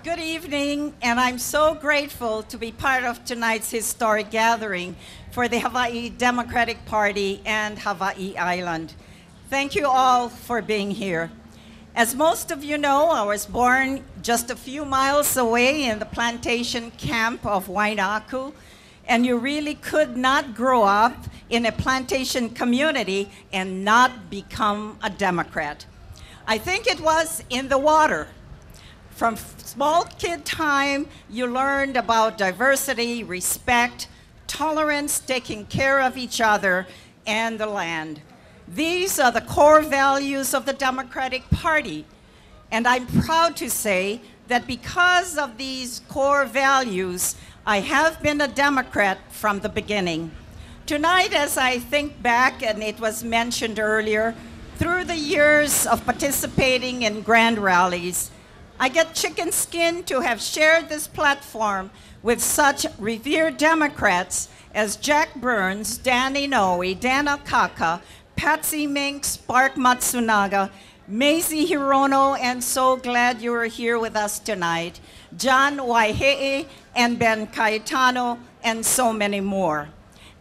Good evening, and I'm so grateful to be part of tonight's historic gathering for the Hawaii Democratic Party and Hawaii Island. Thank you all for being here. As most of you know, I was born just a few miles away in the plantation camp of Wainaku, and you really could not grow up in a plantation community and not become a Democrat. I think it was in the water. From small kid time, you learned about diversity, respect, tolerance, taking care of each other, and the land. These are the core values of the Democratic Party. And I'm proud to say that because of these core values, I have been a Democrat from the beginning. Tonight, as I think back, and it was mentioned earlier, through the years of participating in grand rallies, I get chicken skin to have shared this platform with such revered Democrats as Jack Burns, Dan Inoue, Dan Akaka, Patsy Mink, Spark Matsunaga, Maisie Hirono, and so glad you are here with us tonight, John Waihee and Ben Cayetano, and so many more.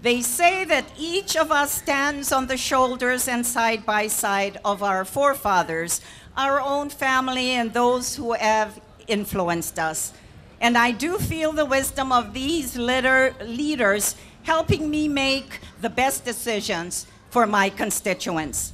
They say that each of us stands on the shoulders and side by side of our forefathers, our own family, and those who have influenced us. And I do feel the wisdom of these leaders helping me make the best decisions for my constituents.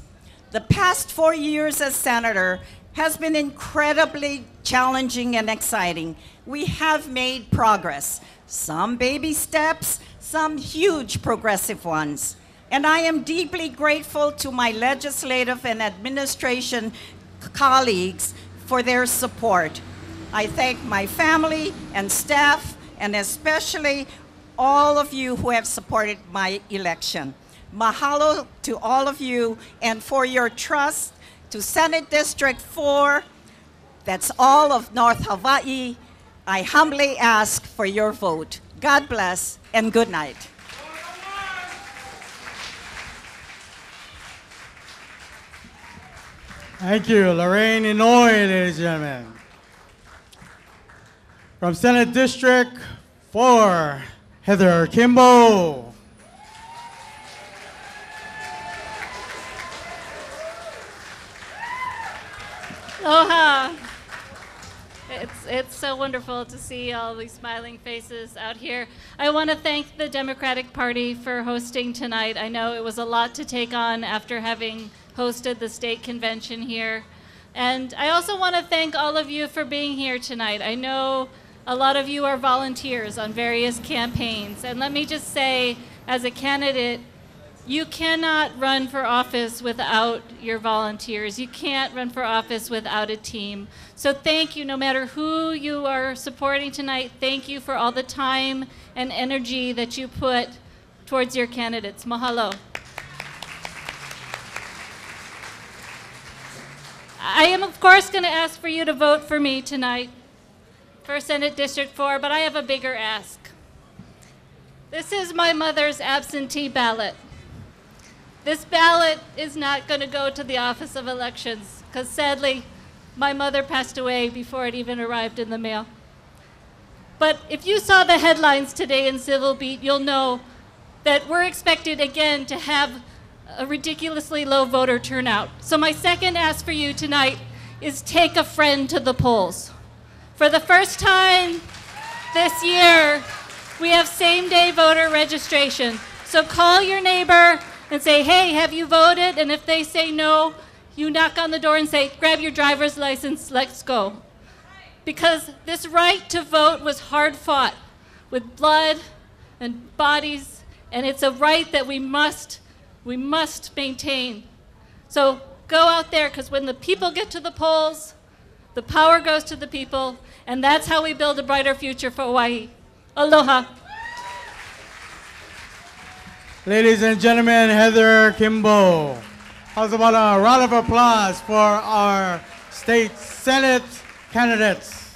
The past 4 years as senator has been incredibly challenging and exciting. We have made progress, some baby steps, some huge progressive ones. And I am deeply grateful to my legislative and administration colleagues for their support. I thank my family and staff, and especially all of you who have supported my election. Mahalo to all of you and for your trust. To Senate District 4, that's all of North Hawaii, I humbly ask for your vote. God bless and good night. Thank you, Lorraine Inouye, ladies and gentlemen. From Senate District 4, Heather Kimball. Aloha. It's so wonderful to see all these smiling faces out here. I want to thank the Democratic Party for hosting tonight. I know it was a lot to take on after having hosted the state convention here. And I also want to thank all of you for being here tonight. I know a lot of you are volunteers on various campaigns. And let me just say, as a candidate, you cannot run for office without your volunteers. You can't run for office without a team. So thank you, no matter who you are supporting tonight, thank you for all the time and energy that you put towards your candidates. Mahalo. I am, of course, going to ask for you to vote for me tonight for Senate District 4, but I have a bigger ask. This is my mother's absentee ballot. This ballot is not going to go to the Office of Elections because, sadly, my mother passed away before it even arrived in the mail. But if you saw the headlines today in Civil Beat, you'll know that we're expected again to have a ridiculously low voter turnout. So my second ask for you tonight is take a friend to the polls. For the first time this year, we have same-day voter registration. So call your neighbor and say, hey, have you voted? And if they say no, you knock on the door and say, grab your driver's license, let's go. Because this right to vote was hard fought with blood and bodies, and it's a right that we must maintain. So go out there, because when the people get to the polls, the power goes to the people, and that's how we build a brighter future for Hawaii. Aloha. Ladies and gentlemen, Heather Kimball. How's about a round of applause for our state Senate candidates?